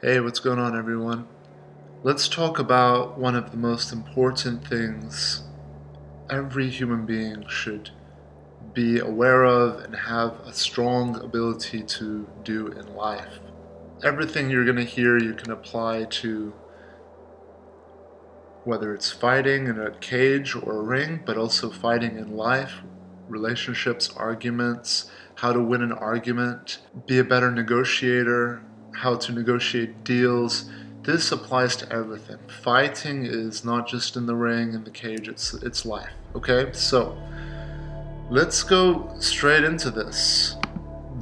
Hey, what's going on, everyone? Let's talk about one of the most important things every human being should be aware of and have a strong ability to do in life. Everything you're going to hear you can apply to whether it's fighting in a cage or a ring, but also fighting in life, relationships, arguments, how to win an argument, be a better negotiator, how to negotiate deals. This applies to everything. Fighting is not just in the ring, in the cage, it's life. Okay? So, let's go straight into this.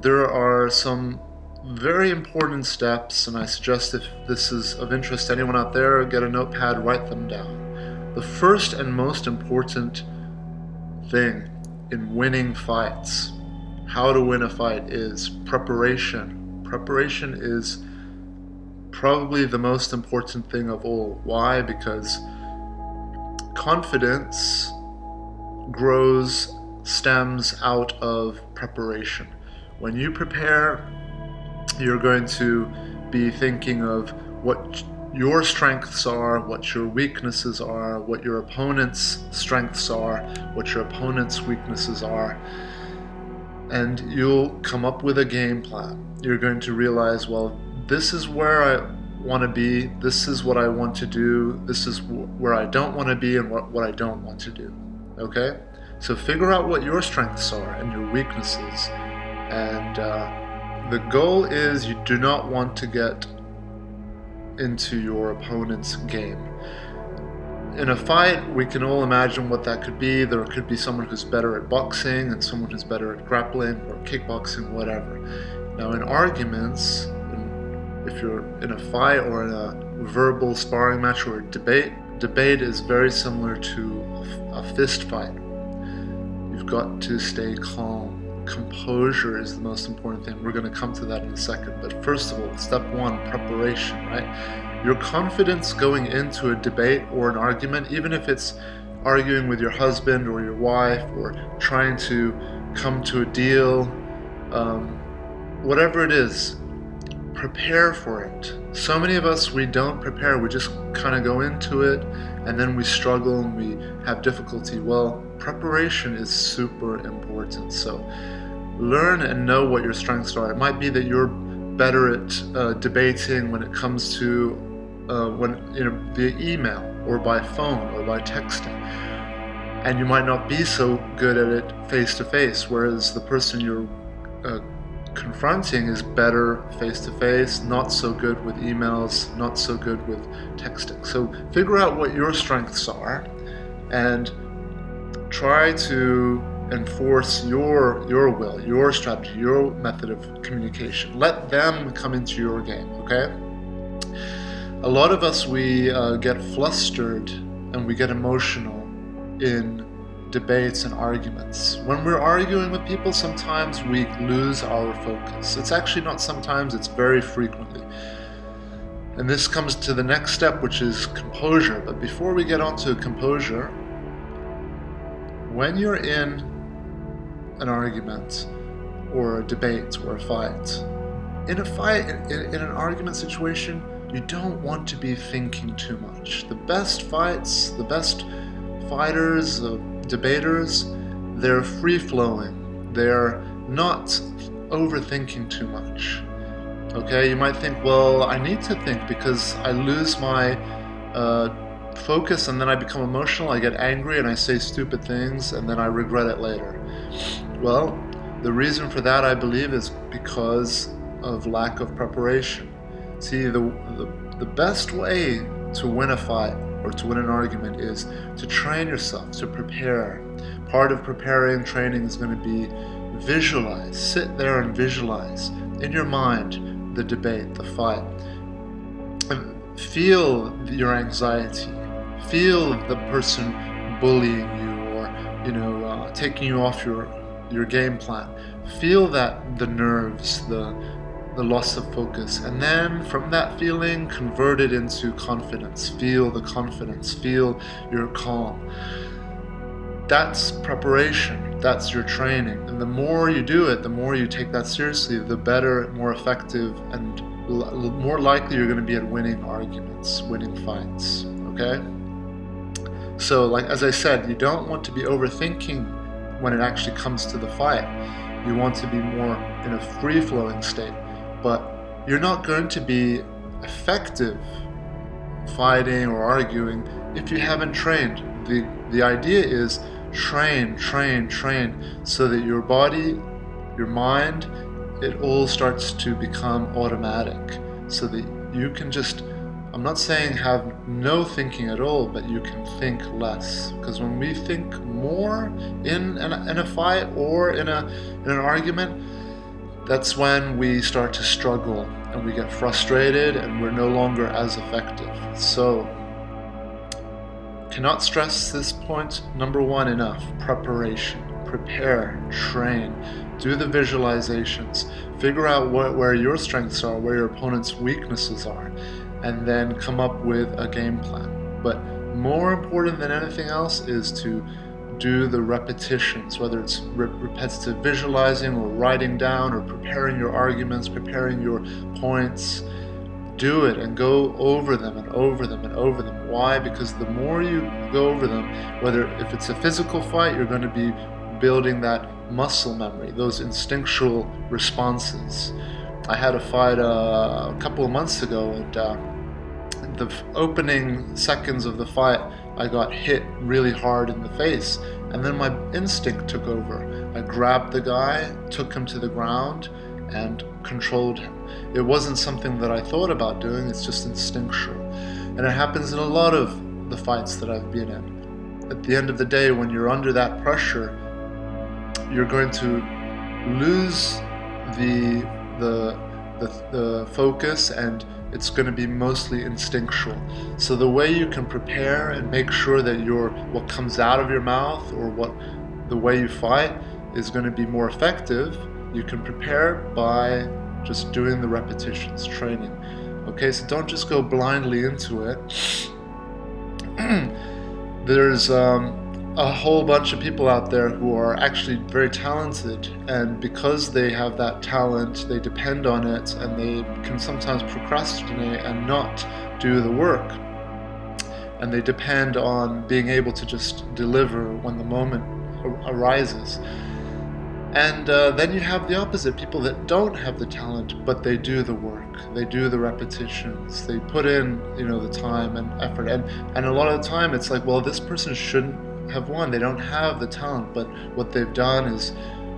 There are some very important steps, and I suggest if this is of interest to anyone out there, get a notepad, write them down. The first and most important thing in winning fights, how to win a fight, is preparation. Preparation is probably the most important thing of all. Why? Because confidence stems out of preparation. When you prepare, you're going to be thinking of what your strengths are, what your weaknesses are, what your opponent's strengths are, what your opponent's weaknesses are, and you'll come up with a game plan. You're going to realize, well, this is where I want to be, this is what I want to do, this is where I don't want to be, and what I don't want to do. Okay? So figure out what your strengths are and your weaknesses, and the goal is you do not want to get into your opponent's game. In a fight, we can all imagine what that could be. There could be someone who's better at boxing and someone who's better at grappling or kickboxing, whatever. Now in arguments, if you're in a fight or in a verbal sparring match or a debate is very similar to a fist fight. You've got to stay calm. Composure is the most important thing. We're going to come to that in a second. But first of all, step one, preparation, right? Your confidence going into a debate or an argument, even if it's arguing with your husband or your wife or trying to come to a deal, whatever it is, prepare for it. So many of us, we don't prepare. We just kind of go into it and then we struggle and we have difficulty. Well, preparation is super important. So learn and know what your strengths are. It might be that you're better at debating when it comes to via email or by phone or by texting, and you might not be so good at it face to face, whereas the person you're confronting is better face to face, not so good with emails, not so good with texting. So figure out what your strengths are and try to enforce your will, your strategy, your method of communication. Let them come into your game, okay? A lot of us, we get flustered and we get emotional in debates and arguments. When we're arguing with people, sometimes we lose our focus. It's actually not sometimes, it's very frequently. And this comes to the next step, which is composure. But before we get onto composure, when you're in an argument or a debate or a fight, in an argument situation, you don't want to be thinking too much. The best fights, the best fighters, debaters, they're free-flowing. They're not overthinking too much. Okay, you might think, well, I need to think because I lose my focus and then I become emotional, I get angry and I say stupid things and then I regret it later. Well, the reason for that, I believe, is because of lack of preparation. See, the best way to win a fight or to win an argument is to train yourself, to prepare. Part of preparing, training is going to be visualize. Sit there and visualize in your mind the debate, the fight. And feel your anxiety. Feel the person bullying you or taking you off your game plan. Feel that, the nerves, the loss of focus, and then from that feeling convert it into confidence. Feel the confidence, feel your calm. That's preparation, that's your training, and the more you do it, the more you take that seriously, the better, more effective, and more likely you're going to be at winning arguments, winning fights. Okay? So, like as I said, you don't want to be overthinking when it actually comes to the fight. You want to be more in a free-flowing state, but you're not going to be effective fighting or arguing if you haven't trained. The idea is train, so that your body, your mind, it all starts to become automatic, so that you can just, I'm not saying have no thinking at all, but you can think less. Because when we think more in a fight or in an argument, that's when we start to struggle and we get frustrated and we're no longer as effective. So, cannot stress this point number one enough: preparation. Prepare, train, do the visualizations, figure out where your strengths are, where your opponent's weaknesses are, and then come up with a game plan. But more important than anything else is to do the repetitions, whether it's repetitive visualizing or writing down or preparing your arguments, preparing your points. Do it and go over them and over them and over them. Why? Because the more you go over them, whether if it's a physical fight, you're going to be building that muscle memory, those instinctual responses. I had a fight a couple of months ago, and the opening seconds of the fight, I got hit really hard in the face, and then my instinct took over. I grabbed the guy, took him to the ground, and controlled him. It wasn't something that I thought about doing, it's just instinctual. And it happens in a lot of the fights that I've been in. At the end of the day, when you're under that pressure, you're going to lose the focus, and it's going to be mostly instinctual. So the way you can prepare and make sure that what comes out of your mouth or the way you fight is going to be more effective, you can prepare by just doing the repetitions, training. Okay, so don't just go blindly into it. There's a whole bunch of people out there who are actually very talented, and because they have that talent, they depend on it, and they can sometimes procrastinate and not do the work. And they depend on being able to just deliver when the moment arises. And then you have the opposite, people that don't have the talent, but they do the work, they do the repetitions, they put in, the time and effort. And a lot of the time it's like, well, this person shouldn't have won. They don't have the talent, but what they've done is,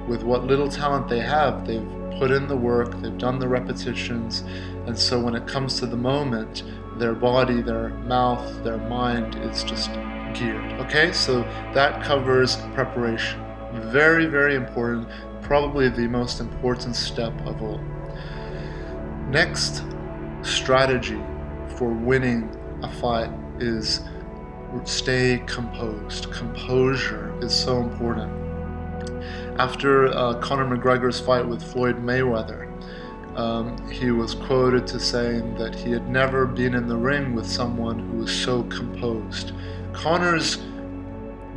with what little talent they have, they've put in the work, they've done the repetitions, and so when it comes to the moment, their body, their mouth, their mind is just geared. Okay, so that covers preparation. Very, very important, probably the most important step of all. Next strategy for winning a fight is stay composed. Composure is so important. After Conor McGregor's fight with Floyd Mayweather, he was quoted to saying that he had never been in the ring with someone who was so composed. Conor's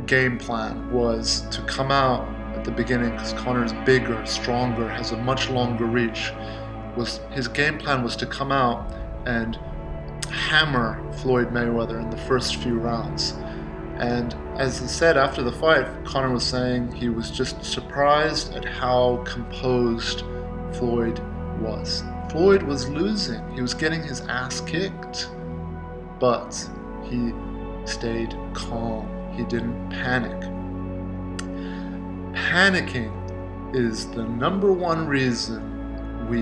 game plan was to come out at the beginning, because Conor's bigger, stronger, has a much longer reach. His game plan was to come out and hammer Floyd Mayweather in the first few rounds. And as he said after the fight, Conor was saying he was just surprised at how composed Floyd was. Floyd was losing. He was getting his ass kicked, but he stayed calm. He didn't panic. Panicking is the number one reason we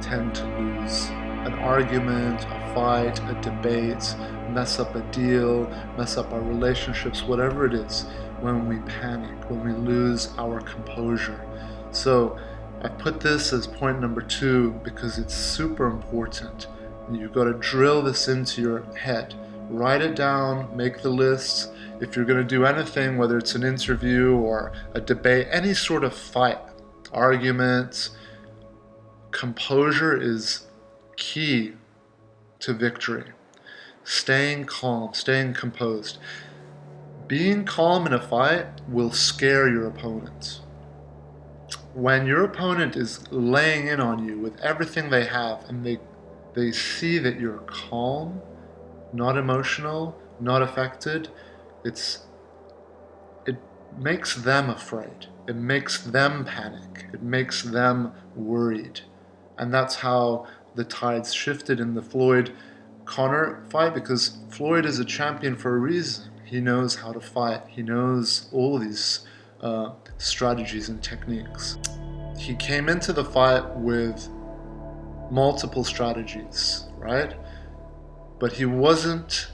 tend to lose an argument, a fight, a debate, mess up a deal, mess up our relationships, whatever it is, when we panic, when we lose our composure. So I put this as point number 2 because it's super important. You've got to drill this into your head. Write it down, make the lists. If you're going to do anything, whether it's an interview or a debate, any sort of fight, argument, composure is key to victory. Staying calm, staying composed. Being calm in a fight will scare your opponent. when your opponent is laying in on you with everything they have, and they see that you're calm, not emotional, not affected, it makes them afraid. It makes them panic. It makes them worried. And that's how the tides shifted in the Floyd-Conor fight, because Floyd is a champion for a reason. He knows how to fight. He knows all these strategies and techniques. He came into the fight with multiple strategies, right? But he wasn't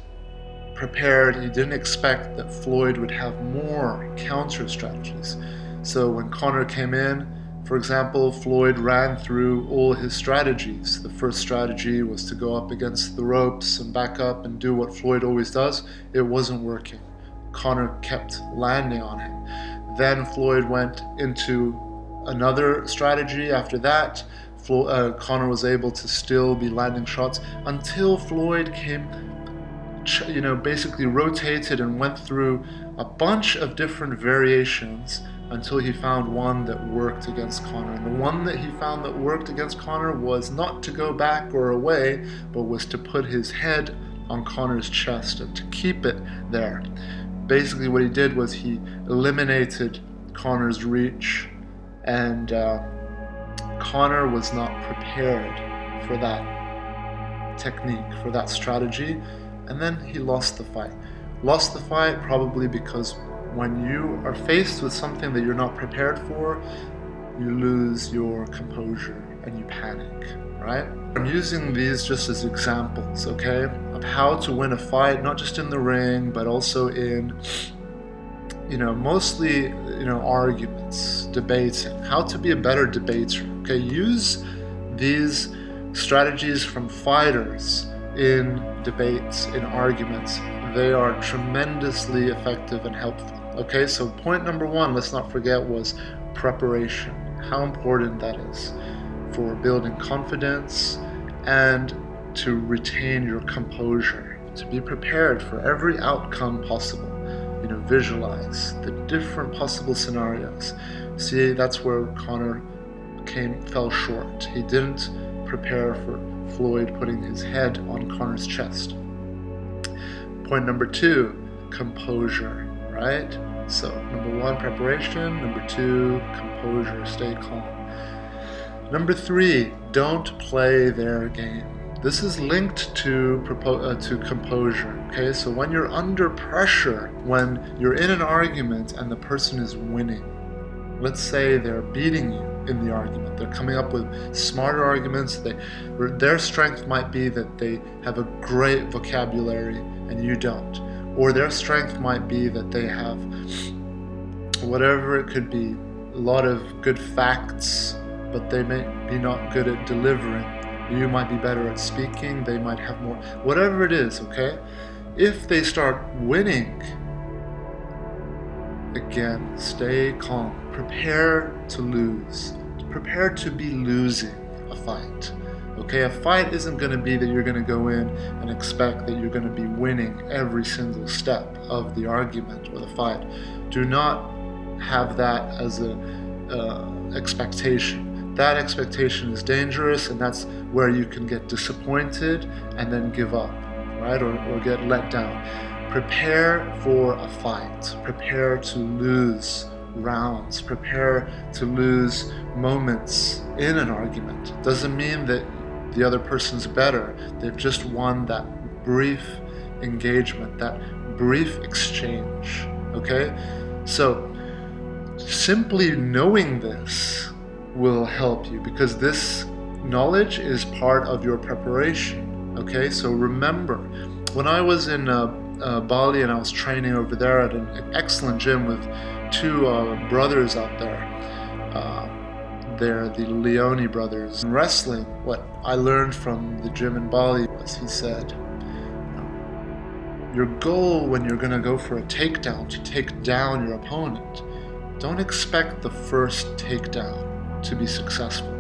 prepared. He didn't expect that Floyd would have more counter strategies. So when Conor came in, for example, Floyd ran through all his strategies. The first strategy was to go up against the ropes and back up and do what Floyd always does. It wasn't working. Conor kept landing on him. Then Floyd went into another strategy after that. Conor was able to still be landing shots until Floyd came, basically rotated and went through a bunch of different variations until he found one that worked against Conor. And the one that he found that worked against Conor was not to go back or away, but was to put his head on Conor's chest and to keep it there. Basically what he did was he eliminated Conor's reach, and Conor was not prepared for that technique, for that strategy, and then he lost the fight. Lost the fight probably because when you are faced with something that you're not prepared for, you lose your composure and you panic, right? I'm using these just as examples, okay, of how to win a fight, not just in the ring, but also in, mostly, arguments, debating, how to be a better debater, okay? Use these strategies from fighters in debates, in arguments. They are tremendously effective and helpful. Okay, so point number one, let's not forget, was preparation. How important that is for building confidence and to retain your composure, to be prepared for every outcome possible. Visualize the different possible scenarios. See, that's where Conor fell short. He didn't prepare for Floyd putting his head on Conor's chest. Point number two, composure, right? So number one, preparation. Number two, composure, stay calm. Number three, don't play their game. This is linked to composure, okay? So when you're under pressure, when you're in an argument and the person is winning, let's say they're beating you in the argument, they're coming up with smarter arguments, their strength might be that they have a great vocabulary and you don't. Or their strength might be that they have, whatever it could be, a lot of good facts, but they may be not good at delivering. You might be better at speaking, they might have more, whatever it is, okay? If they start winning, again, stay calm. Prepare to lose. Prepare to be losing a fight. Okay, a fight isn't going to be that you're going to go in and expect that you're going to be winning every single step of the argument or the fight. Do not have that as an expectation. That expectation is dangerous, and that's where you can get disappointed and then give up, right? Or get let down. Prepare for a fight. Prepare to lose rounds. Prepare to lose moments in an argument. Doesn't mean that the other person's better. They've just won that brief engagement, that brief exchange, okay? So simply knowing this will help you, because this knowledge is part of your preparation, okay? So remember, when I was in Bali and I was training over there at an excellent gym with two brothers out there, they're the Leone brothers. In wrestling, what I learned from the gym in Bali was, he said, your goal when you're going to go for a takedown, to take down your opponent, don't expect the first takedown to be successful.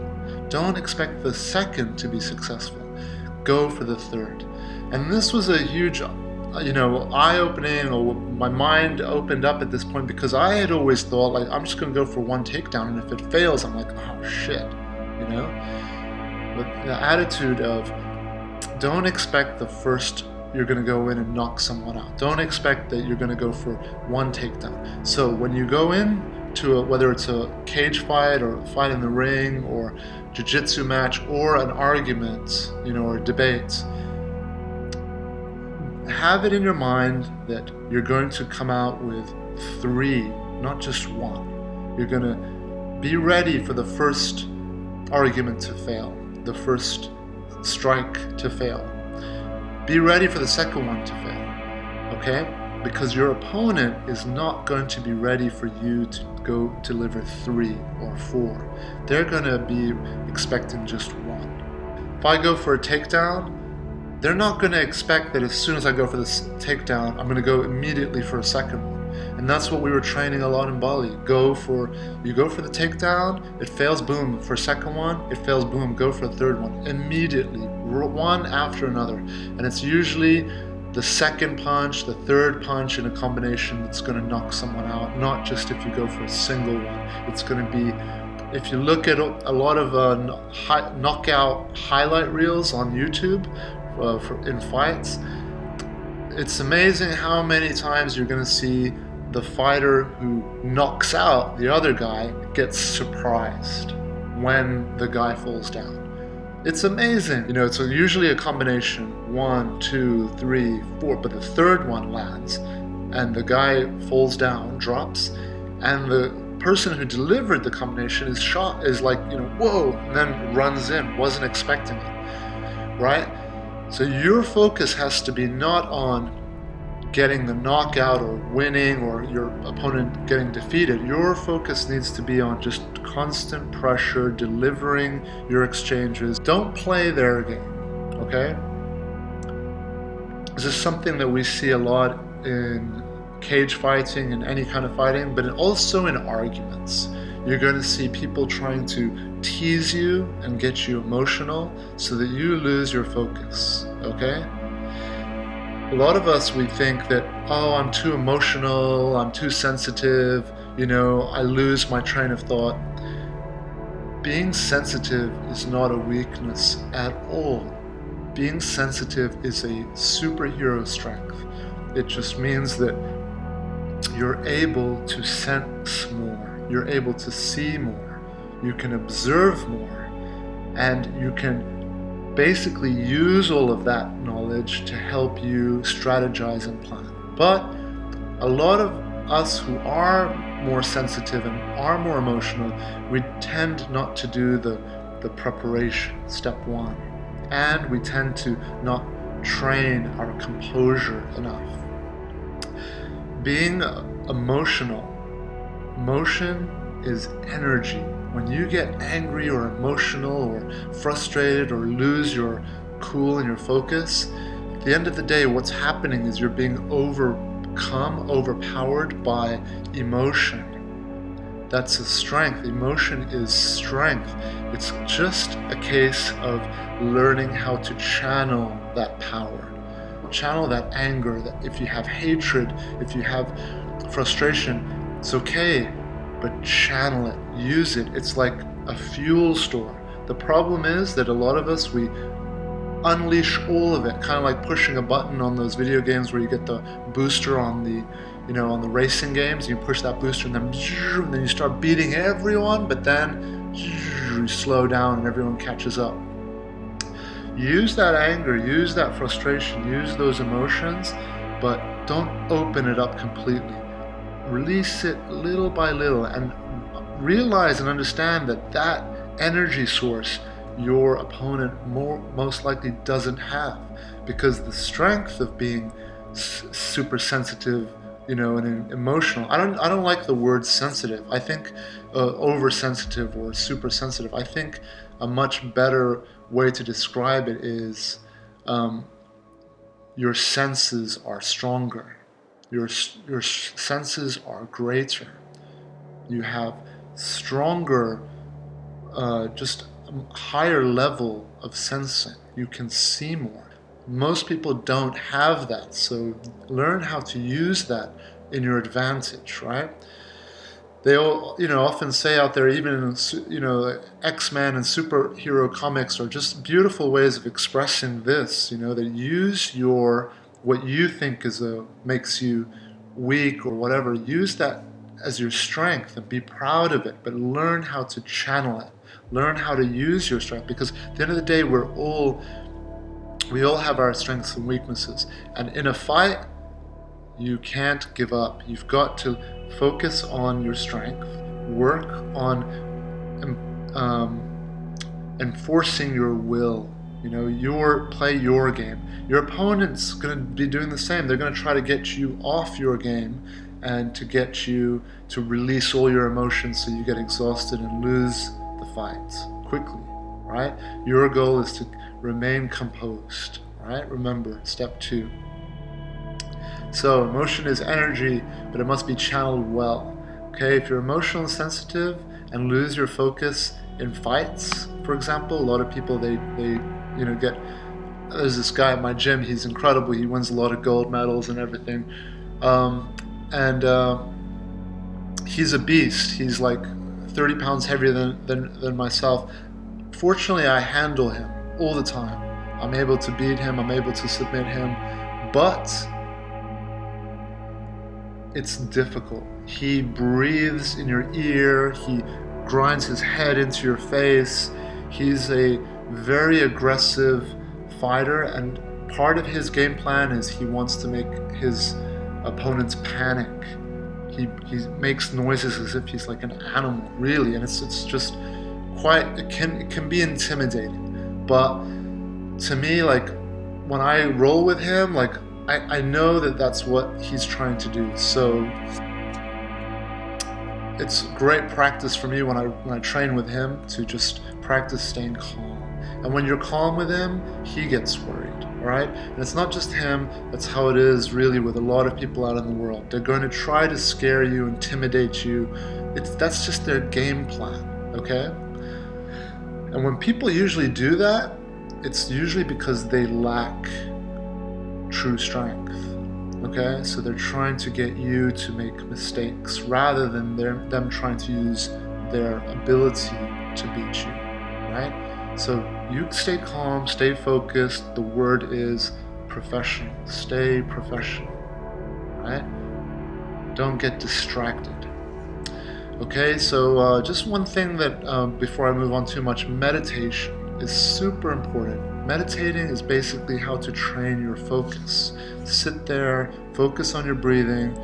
Don't expect the second to be successful. Go for the third. And this was a huge eye-opening, or my mind opened up at this point, because I had always thought, like, I'm just going to go for one takedown, and if it fails, I'm like, oh shit, But the attitude of, don't expect you're going to go in and knock someone out. Don't expect that you're going to go for one takedown. So when you go in to whether it's a cage fight or a fight in the ring or jiu-jitsu match or an argument, or a debate, have it in your mind that you're going to come out with 3, not just 1. You're going to be ready for the first argument to fail, the first strike to fail. Be ready for the second one to fail, okay? Because your opponent is not going to be ready for you to go deliver 3 or 4. They're going to be expecting just 1. If I go for a takedown, they're not going to expect that as soon as I go for this takedown, I'm going to go immediately for a second one. And that's what we were training a lot in Bali. You go for the takedown, it fails, boom, for a second one, it fails, boom, go for a third one. Immediately, one after another. And it's usually the second punch, the third punch in a combination that's going to knock someone out, not just if you go for a single one. It's going to be, if you look at a lot of knockout highlight reels on YouTube in fights, it's amazing how many times you're going to see the fighter who knocks out the other guy gets surprised when the guy falls down. It's amazing. It's usually a combination, 1, 2, 3, 4, but the third one lands and the guy falls down, drops, and the person who delivered the combination is like, whoa, and then runs in, wasn't expecting it, right? So your focus has to be not on getting the knockout or winning or your opponent getting defeated. Your focus needs to be on just constant pressure, delivering your exchanges. Don't play their game, okay? This is something that we see a lot in cage fighting and any kind of fighting, but also in arguments. You're going to see people trying to tease you and get you emotional so that you lose your focus, okay? A lot of us, we think that, oh, I'm too emotional, I'm too sensitive, I lose my train of thought. Being sensitive is not a weakness at all. Being sensitive is a superhero strength. It just means that you're able to sense more, you're able to see more, you can observe more, and you can basically use all of that knowledge to help you strategize and plan. But a lot of us who are more sensitive and are more emotional, we tend not to do the preparation, step 1, and we tend to not train our composure enough. Being emotional, emotion is energy. When you get angry or emotional or frustrated or lose your cool and your focus, at the end of the day, what's happening is you're being overpowered by emotion. That's a strength. Emotion is strength. It's just a case of learning how to channel that power, channel that anger. That if you have hatred, if you have frustration, it's okay, but channel it, use it. It's like a fuel store. The problem is that a lot of us, we unleash all of it, kind of like pushing a button on those video games where you get the booster on the, on the racing games. You push that booster and then you start beating everyone, but then you slow down and everyone catches up. Use that anger, use that frustration, use those emotions, but don't open it up completely. Release it little by little and realize and understand that energy source your opponent most likely doesn't have, because the strength of being super sensitive, and emotional. I don't like the word sensitive. I think oversensitive or super sensitive. I think a much better way to describe it is your senses are stronger. Your senses are greater. You have stronger, just a higher level of sensing. You can see more. Most people don't have that, so learn how to use that in your advantage, right? They all, often say out there, even in, X-Men and superhero comics are just beautiful ways of expressing this. That use what you think makes you weak or whatever. Use that as your strength and be proud of it, but learn how to channel it. Learn how to use your strength, because at the end of the day, we all have our strengths and weaknesses, and in a fight, you can't give up. You've got to focus on your strength, work on enforcing your will. Play your game. Your opponent's going to be doing the same. They're going to try to get you off your game and to get you to release all your emotions so you get exhausted and lose the fight quickly, right? Your goal is to remain composed, right? Remember, step 2. So emotion is energy, but it must be channeled well. Okay, if you're emotionally sensitive and lose your focus in fights, for example, a lot of people they get. There's this guy at my gym. He's incredible. He wins a lot of gold medals and everything, and he's a beast. He's like 30 pounds heavier than myself. Fortunately, I handle him all the time. I'm able to beat him. I'm able to submit him, but it's difficult. He breathes in your ear. He grinds his head into your face. He's a very aggressive fighter, and part of his game plan is he wants to make his opponents panic. He makes noises as if he's like an animal, really, and it's just it can be intimidating. But to me, like, when I roll with him, like, I know that that's what he's trying to do. So it's great practice for me when I train with him to just practice staying calm. And when you're calm with him, he gets worried, all right? And it's not just him. That's how it is really with a lot of people out in the world. They're going to try to scare you, intimidate you. That's just their game plan, okay? And when people usually do that, it's usually because they lack true strength, okay? So they're trying to get you to make mistakes rather than them trying to use their ability to beat you, right? So you stay calm, stay focused. The word is professional. Stay professional, right? Don't get distracted. Okay, so just one thing that before I move on too much, meditation is super important. Meditating is basically how to train your focus. Sit there, focus on your breathing.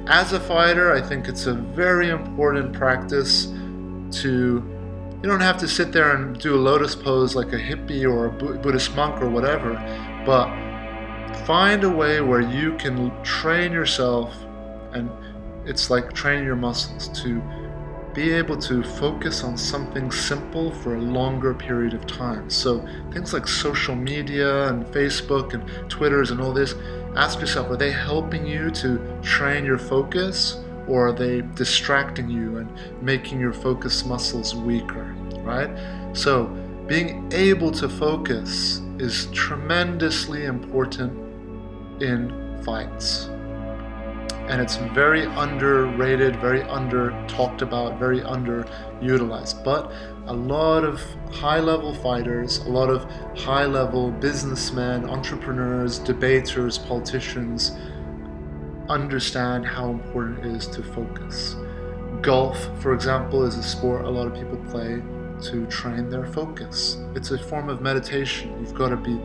As a fighter, I think it's a very important practice you don't have to sit there and do a lotus pose like a hippie or a Buddhist monk or whatever, but find a way where you can train yourself, and it's like training your muscles to be able to focus on something simple for a longer period of time. So things like social media and Facebook and Twitters and all this, ask yourself, are they helping you to train your focus, or are they distracting you and making your focus muscles weaker, right? So being able to focus is tremendously important in fights. And it's very underrated, very under talked about, very underutilized. But a lot of high-level fighters, a lot of high-level businessmen, entrepreneurs, debaters, politicians understand how important it is to focus. Golf, for example, is a sport a lot of people play to train their focus. It's a form of meditation. You've got to be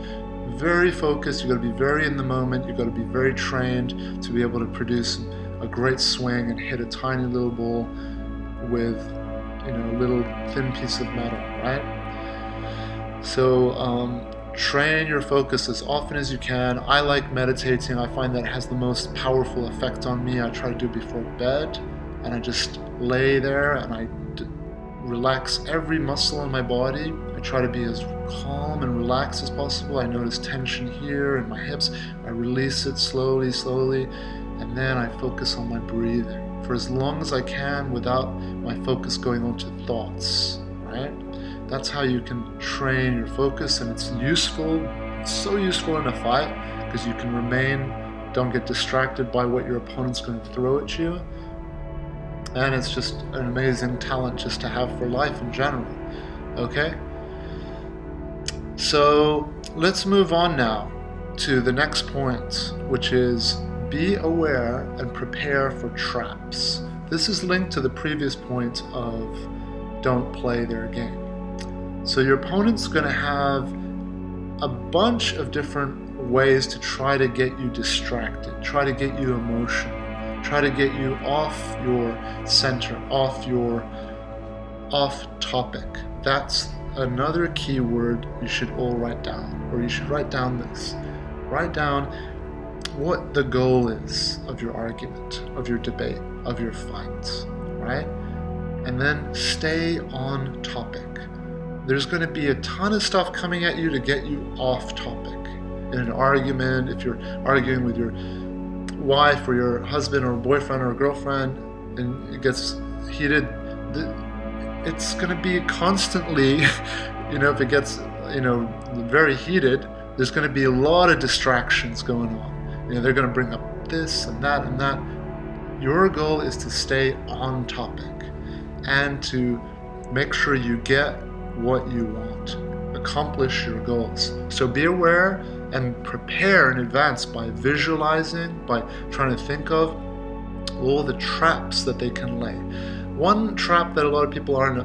very focused, you've got to be very in the moment, you've got to be very trained to be able to produce a great swing and hit a tiny little ball with a little thin piece of metal, right? So train your focus as often as you can. I like meditating. I find that it has the most powerful effect on me. I try to do it before bed, and I just lay there and I relax every muscle in my body. I try to be as calm and relaxed as possible. I notice tension here in my hips. I release it slowly, and then I focus on my breathing for as long as I can without my focus going on to thoughts, right? That's how you can train your focus, and it's useful so useful in a fight because you can don't get distracted by what your opponent's going to throw at you. And it's just an amazing talent just to have for life in general. Okay? So let's move on now to the next point, which is be aware and prepare for traps. This is linked to the previous point of don't play their game. So your opponent's going to have a bunch of different ways to try to get you distracted, try to get you emotional, try to get you off your center, off topic. That's another key word you should all write down, or you should write down this. Write down what the goal is of your argument, of your debate, of your fight, right? And then stay on topic. There's going to be a ton of stuff coming at you to get you off topic. In an argument, if you're arguing with your wife or your husband or boyfriend or girlfriend and it gets heated, it's going to be constantly, if it gets, very heated, there's going to be a lot of distractions going on. They're going to bring up this and that and that. Your goal is to stay on topic and to make sure you get what you want, accomplish your goals. So be aware and prepare in advance by visualizing, by trying to think of all the traps that they can lay. One trap that a lot of people aren't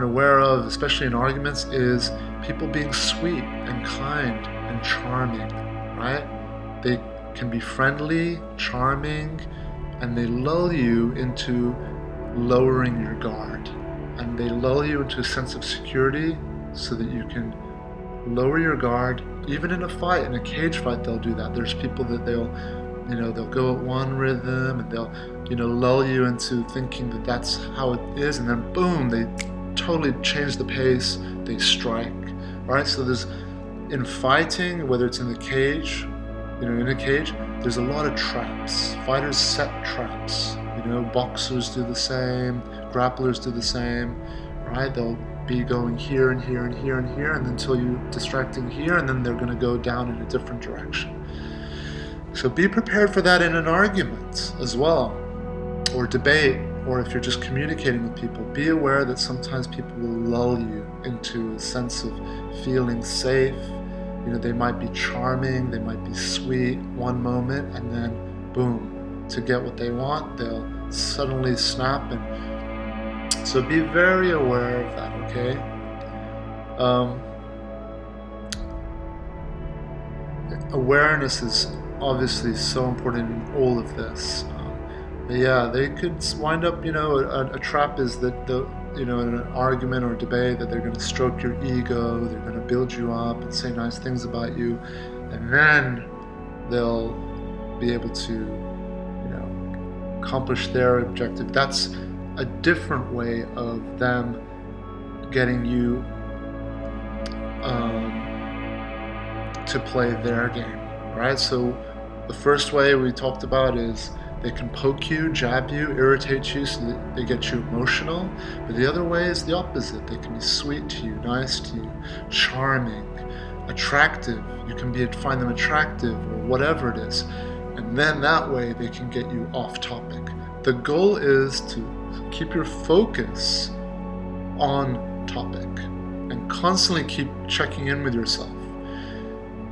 aware of, especially in arguments, is people being sweet and kind and charming, right? They can be friendly, charming, and they lull you into lowering your guard. And they lull you into a sense of security so that you can lower your guard. Even in a fight, in a cage fight, they'll do that. There's people that they'll go at one rhythm and they'll, lull you into thinking that that's how it is, and then boom, they totally change the pace, they strike, right? So in fighting, whether it's in the cage, in a cage, there's a lot of traps. Fighters set traps, boxers do the same, grapplers do the same, right? They'll be going here and here and here and here, and until you're distracting here, and then they're going to go down in a different direction. So be prepared for that in an argument as well, or debate, or if you're just communicating with people. Be aware that sometimes people will lull you into a sense of feeling safe. They might be charming, they might be sweet one moment, and then boom, to get what they want, they'll suddenly snap. And so be very aware of that, okay? Awareness is obviously so important in all of this. But yeah, they could wind up, a trap is that in an argument or debate, that they're going to stroke your ego, they're going to build you up and say nice things about you, and then they'll be able to, accomplish their objective. That's a different way of them getting you to play their game, right? So the first way we talked about is they can poke you, jab you, irritate you so that they get you emotional. But the other way is the opposite. They can be sweet to you, nice to you, charming, attractive. You can find them attractive or whatever it is. And then that way they can get you off topic. The goal is to keep your focus on topic and constantly keep checking in with yourself.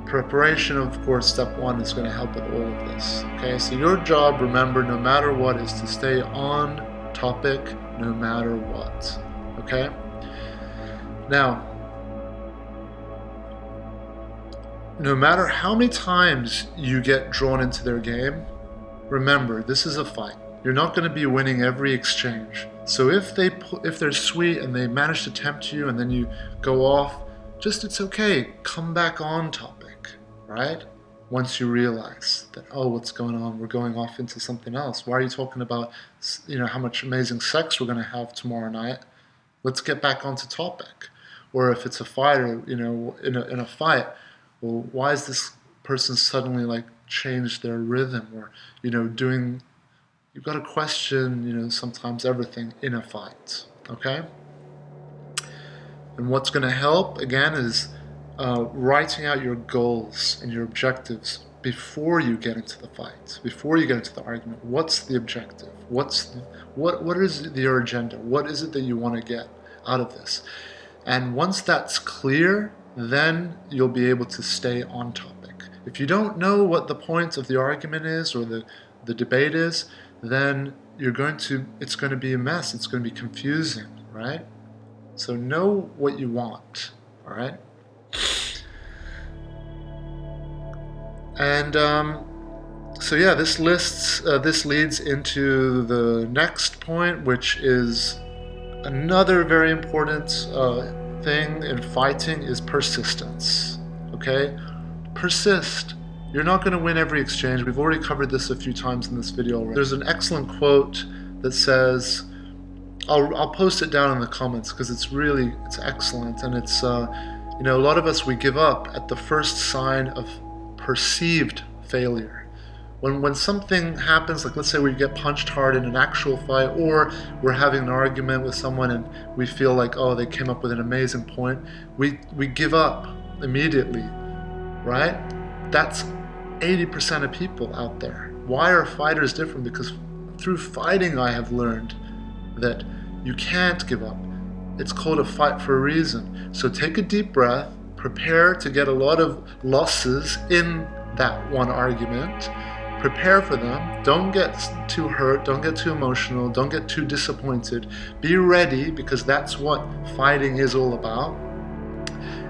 Preparation, of course, step one is going to help with all of this. Okay, so your job, remember, no matter what, is to stay on topic no matter what. Okay? Now, no matter how many times you get drawn into their game, remember, this is a fight. You're not going to be winning every exchange. So if they're sweet and they manage to tempt you and then you go off, it's okay. Come back on topic, right? Once you realize that, oh, what's going on? We're going off into something else. Why are you talking about, how much amazing sex we're going to have tomorrow night? Let's get back onto topic. Or if it's a fight, or in a fight, well, why is this person suddenly changed their rhythm? Or you've got to question sometimes everything in a fight. Okay. And what's going to help, again, is writing out your goals and your objectives before you get into the fight, before you get into the argument. What's the objective? What is your agenda? What is it that you want to get out of this? And once that's clear, then you'll be able to stay on topic. If you don't know what the point of the argument is or the debate is, then it's going to be a mess. It's going to be confusing, right? So know what you want, all right? And so yeah, this leads into the next point, which is another very important thing in fighting is persistence. Okay, persist. You're not going to win every exchange. We've already covered this a few times in this video already. There's an excellent quote that says, I'll post it down in the comments because it's excellent, and it's a lot of us, we give up at the first sign of perceived failure. When something happens, like let's say we get punched hard in an actual fight, or we're having an argument with someone and we feel like, oh, they came up with an amazing point, we give up immediately, right? That's 80% of people out there. Why are fighters different? Because through fighting I have learned that you can't give up. It's called a fight for a reason. So take a deep breath, prepare to get a lot of losses in that one argument, prepare for them, don't get too hurt, don't get too emotional, don't get too disappointed, be ready, because that's what fighting is all about,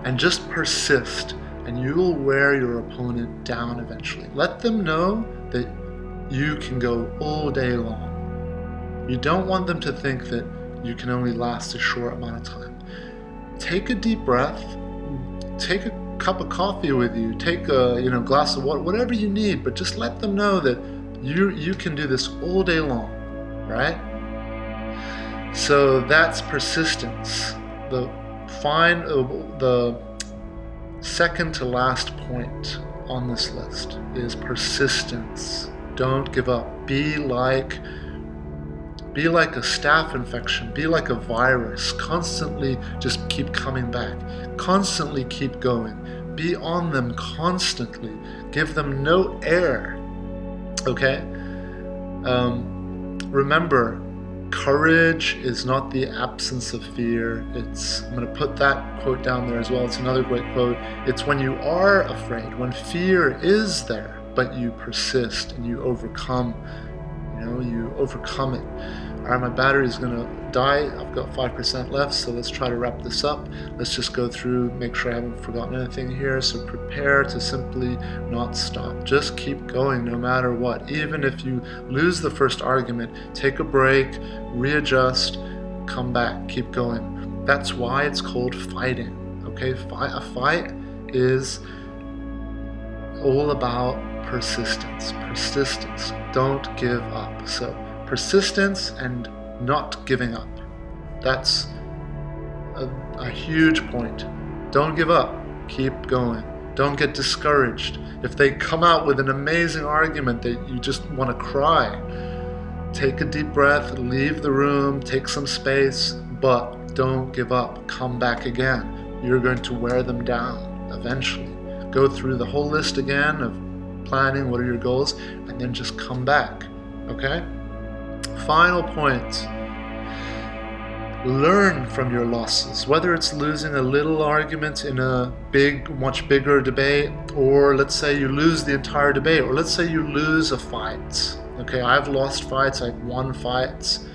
and just persist, and you will wear your opponent down eventually. Let them know that you can go all day long. You don't want them to think that you can only last a short amount of time. Take a deep breath, take a cup of coffee with you, take a glass of water, whatever you need, but just let them know that you can do this all day long, right? So that's persistence. The second to last point on this list is persistence. Don't give up. Be like a staph infection, be like a virus, constantly just keep coming back, constantly keep going, be on them constantly, give them no air, okay? Remember, courage is not the absence of fear. I'm going to put that quote down there as well. It's another great quote. It's when you are afraid, when fear is there, but you persist and you overcome it. All right, my battery is going to die. I've got 5% left, so let's try to wrap this up. Let's just go through, make sure I haven't forgotten anything here. So prepare to simply not stop. Just keep going no matter what. Even if you lose the first argument, take a break, readjust, come back, keep going. That's why it's called fighting, okay? A fight is all about persistence. Don't give up. So persistence and not giving up. That's a huge point. Don't give up. Keep going. Don't get discouraged. If they come out with an amazing argument that you just want to cry, take a deep breath, leave the room, take some space, but don't give up. Come back again. You're going to wear them down eventually. Go through the whole list again of planning, what are your goals, and then just come back, okay? Final point. Learn from your losses, whether it's losing a little argument in a much bigger debate, or let's say you lose the entire debate, or let's say you lose a fight. Okay, I've lost fights, I've won fights.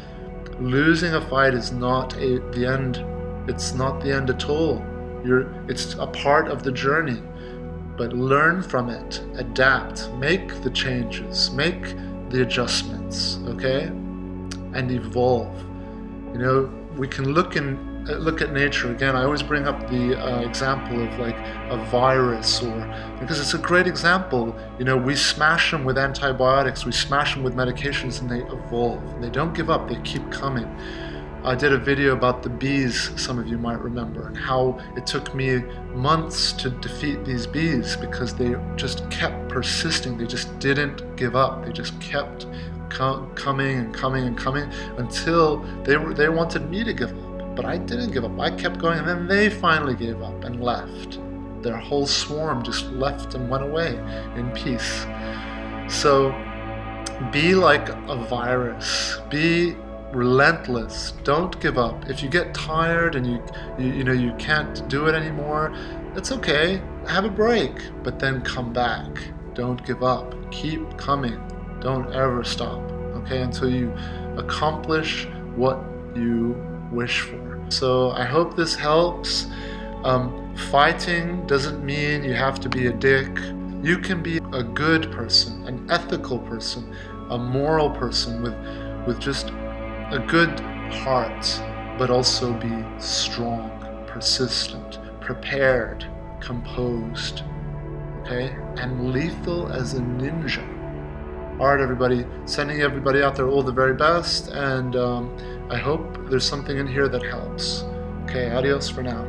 Losing a fight is not the end. It's not the end at all. It's a part of the journey. But learn from it, adapt, make the changes, make the adjustments, okay? And evolve. We can look at nature again. I always bring up the example of like a virus, because it's a great example. We smash them with antibiotics, we smash them with medications, and they evolve. They don't give up, they keep coming. I did a video about the bees, some of you might remember, and how it took me months to defeat these bees because they just kept persisting. They just didn't give up. They just kept coming until they wanted me to give up. But I didn't give up. I kept going, and then they finally gave up and left. their whole swarm just left and went away in peace. So be like a virus. Be relentless. Don't give up. If you get tired and you can't do it anymore, it's okay. Have a break, but then come back. Don't give up. Keep coming. Don't ever stop, okay, until you accomplish what you wish for. So I hope this helps. Fighting doesn't mean you have to be a dick. You can be a good person, an ethical person, a moral person with just a good heart, but also be strong, persistent, prepared, composed, okay, and lethal as a ninja. All right, everybody, sending everybody out there all the very best, and I hope there's something in here that helps. Okay, adios for now.